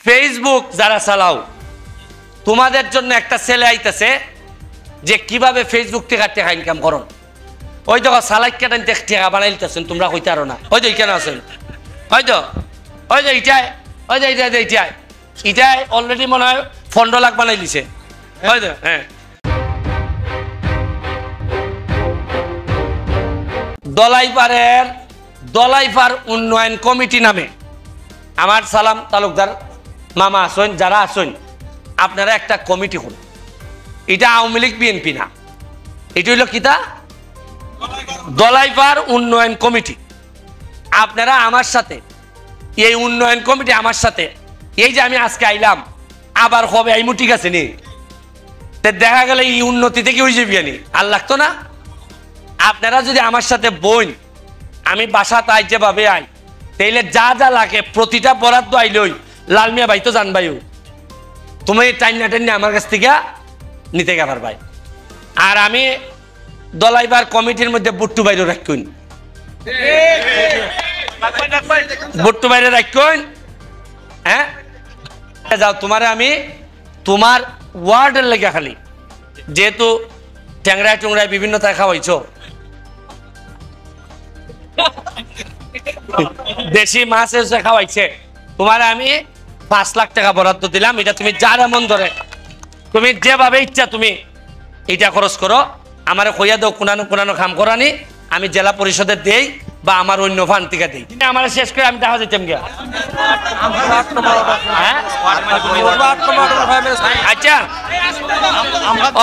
Facebook যারা চালাও তোমাদের জন্য একটা ছেলে আইতেছে যে কিভাবে ফেসবুক থেকে টাকা ইনকাম করুন। ওই দেখো সালাইক কাটান টাকা বানাইতেছেন, তোমরা কইতে আরো না। ওই তো কেন আছেন, হয়তো ওই যে ইটাই, ওই যে ইটাই অলরেডি মনে হয় 15 লাখ বানাই দিছে। হয়তো হ্যাঁ, দলাইপাড় উন্নয়ন কমিটি নামে আমার সালাম তালুকদার মামা আসেন, যারা আসেন আপনারা একটা কমিটি করুন। এটা আওয়ামী লীগ বিএনপি না, এটা হইল কিতা দলাইপাড় উন্নয়ন কমিটি। আপনারা আমার সাথে এই উন্নয়ন কমিটি আমার সাথে, এই যে আমি আজকে আইলাম আবার হবে আইমু, ঠিক আছে নি? দেখা গেলে এই উন্নতি থেকে হয়ে যাবি নি, আর লাগতো না? আপনারা যদি আমার সাথে বইন, আমি বাসা তাই যেভাবে আই, তাইলে যা যা লাগে প্রতিটা বরাদ্দ আইলই লালমিয়া ভাই তো জানবাইও, তুমি টাইনা আমার কাছ থেকে নিতে গেবার ভাই। আর আমি দলাইবার কমিটির মধ্যে বুট্টু বাইরে রাখুন, বুট্টু বাইরে রাখুন। হ্যাঁ যাও, তোমারে আমি তোমার ওয়ার্ডের লেগে খালি, যেহেতু ট্যাংরায় টুংরায় বিভিন্ন তাই খাওয়াইছ, দেশি মাছ এসে খাওয়াইছে, তোমার আমি 5 লাখ টাকা বরাদ্দ দিলাম। এটা তুমি যার মন ধরে তুমি যেভাবে ইচ্ছা তুমি এটা খরচ করো, আমার কইয়া দাও কোনানো কাম করানি, আমি জেলা পরিষদের দেই বা আমার অন্য ফান্ড থেকে দেই। আমার শেষ করে আমি দেখা যেতাম গিয়া। আচ্ছা,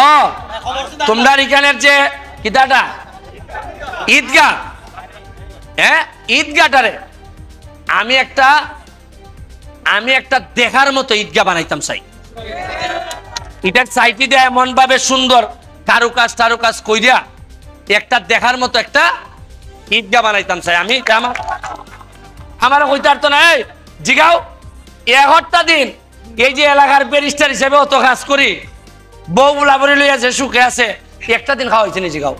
ও তোমরা এখানের যে কিতাটা ঈদগাহ, হ্যাঁ ঈদগাহটারে আমি একটা দেখার মতো ঈদগাহ বানাইতাম চাই। এটার সাইটি দেয় এমন ভাবে সুন্দর কারুকাজ কইরা একটা দেখার মতো একটা ঈদগাহ বানাইতাম চাই। আমি আমার কইতার তো নাই জিগাও, 11টা দিন এই যে এলাকার ব্যারিস্টার হিসেবে অত কাজ করি, বউ বুলাবুলি লই আছে, সুখে আছে, একটা দিন খাওয়া হয়েছে নি জিগাও?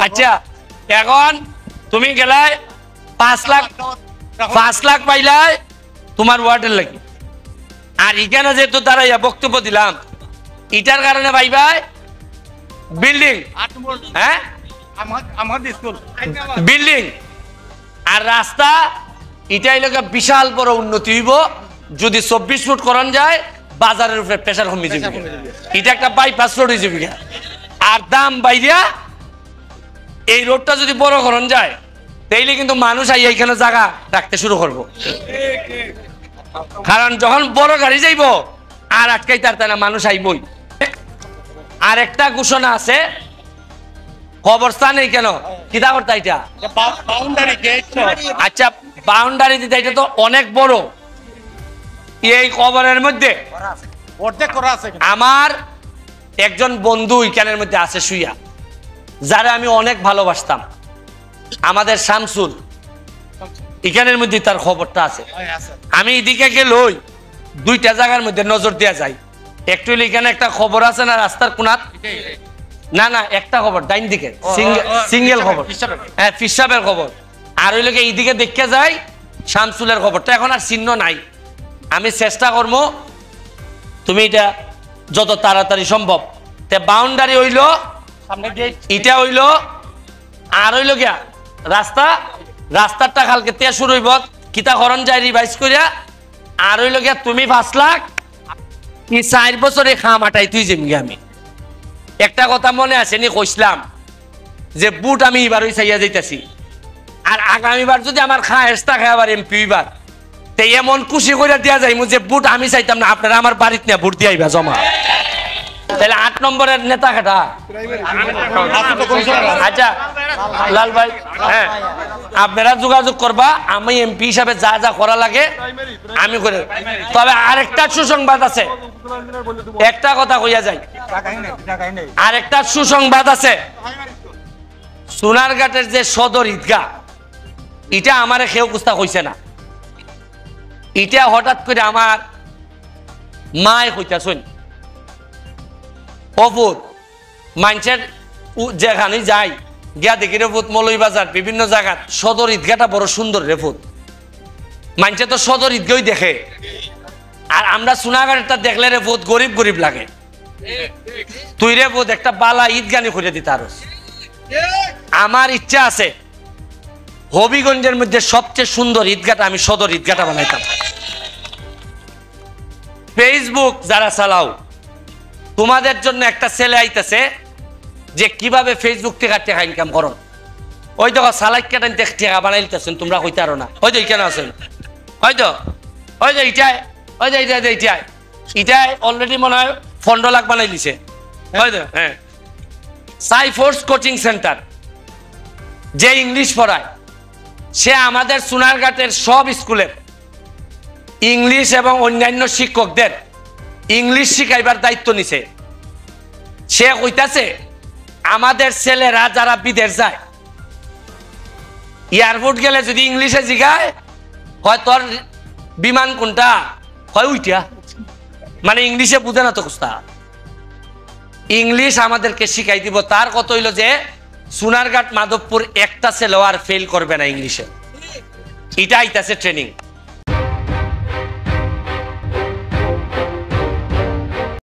আচ্ছা, এখন তুমি গেলাই 5 লাখ পাইলাই তোমার ওয়ার্ডের লাগি, আর এখানে যেহেতু তারা বক্তব্য দিলাম, এটার কারণে ভাই বিল্ডিং, হ্যাঁ বিল্ডিং আর রাস্তা, এটাই লোক বিশাল বড় উন্নতি হইব যদি 24 ফুট করান যায়, বাজারের উপরে প্রেসার কমে যাবে। এটা একটা বাইপাস রোড হয়ে যাবে, আর দাম বাইরা এই রোডটা যদি বড় করান যায়, তাইলে কিন্তু মানুষ আই এইখানে জায়গা রাখতে শুরু করব। কারণ যখন বড় গাড়ি যাইব আর আটকাইতে পারতে না, মানুষ আইবই। আর একটা ঘোষণা আছে, কবরস্থান এই কেন কিতা করতে এটা, আচ্ছা বাউন্ডারি দিতে, এটা তো অনেক বড়। এই কবরের মধ্যে আমার একজন বন্ধু এখানের মধ্যে আছে শুইয়া, যারা আমি অনেক ভালোবাসতাম, আমাদের শামসুল, এখানের মধ্যে তার খবরটা আছে। আমি এদিকে গেলই 2টা জায়গার মধ্যে নজর দেওয়া যায়। একটু এখানে একটা খবর আছে না রাস্তার কোনাত, না একটা খবর ডাইন দিকে সিঙ্গেল খবর, হ্যাঁ ফিসাবের খবর। আর ওই লোকে এইদিকে দেখে যায় শামসুলের খবরটা, এখন আর চিহ্ন নাই। আমি চেষ্টা করবো তুমি এটা যত তাড়াতাড়ি সম্ভব, বাউন্ডারি হইল এটা হইল, আর হইল গিয়া রাস্তাটা কালকে তে শুরু হইব, কিতা করণ যায় রিভাইজ করিয়া। আর হইল গিয়া তুমি 5 লাখ 4 বছরে খাম আটাই তুই যেমনি। আমি একটা কথা মনে আছে নি কইছিলাম যে বুট আমি এবার ওই চাইয়া যাইতেছি, আর আগামীবার যদি আমার খায়েস্তা খায় আবার এমপি বার, তে এমন খুশি করে দিয়া যাই যে বুট আমি চাইতাম না, আপনারা আমার বাড়িতে নিয়ে ভোট দিয়ে আইবা জমা। তাহলে 8 নম্বরের নেতা কাটা। আচ্ছা লাল ভাই, হ্যাঁ আপনারা যোগাযোগ করবা, আমি এমপি হিসাবে যা যা করা লাগে আমি করে। তবে আরেকটা সুসংবাদ আছে, একটা কথা কইয়া যাই, আরেকটা সুসংবাদ আছে। সোনারঘাটের যে সদর ঈদগাহ, এটা আমারে কেউ কুস্তা কইছে না, এটা হঠাৎ করে আমার মায় কইতাছেন, অভূত মানুষের যেখানে যাই গিয়া দেখি রেফুত মৌলভীবাজার বিভিন্ন জায়গার সদর ঈদগাহটা বড় সুন্দর রেফুত। মানুষে তো সদর ঈদগাঁই দেখে, আর আমরা সোনাগাড়িটা দেখলে রে বহুত গরিব গরিব লাগে। তুই রে বহুত একটা বালা ঈদগানি করে দিতে আরো। আমার ইচ্ছা আছে হবিগঞ্জের মধ্যে সবচেয়ে সুন্দর ঈদগাটা আমি সদর ঈদগাটা বানাইতাম। ফেসবুক যারা চালাও, তোমাদের জন্য একটা ছেলে আইতেছে যে কিভাবে ফেসবুক থেকে টাকা ইনকাম করো। ওই দেখো সালাইক কেটেন টাকা বানাইতেছেন, তোমরা কইতে আরো না। ওই যে কেন আছেন, হয়তো ওই যে ইটাই, ওই যে ইটাই অলরেডি মনে হয় 15 লাখ বানাই দিছে। হয়তো হ্যাঁ, সাইফোর্স কোচিং সেন্টার, যে ইংলিশ পড়ায়, সে আমাদের সোনারঘাটের সব স্কুলের ইংলিশ এবং অন্যান্য শিক্ষকদের ইংলিশ শিখাইবার দায়িত্ব নিছে। সে কইতাছে আমাদের ছেলেরা যারা বিদেশ যায়, এয়ারপোর্ট গেলে যদি ইংলিশে জিগায়, হয় তোর বিমান কোনটা, হয় উইটা, মানে ইংলিশে বুঝে না তো কুস্তা। ইংলিশ আমাদেরকে শিখাই দিব। তার কত হইল যে সোনারঘাট মাধবপুর একটা ছেলে আর ফেল করবে না ইংলিশে। এটা আইতাছে ট্রেনিং।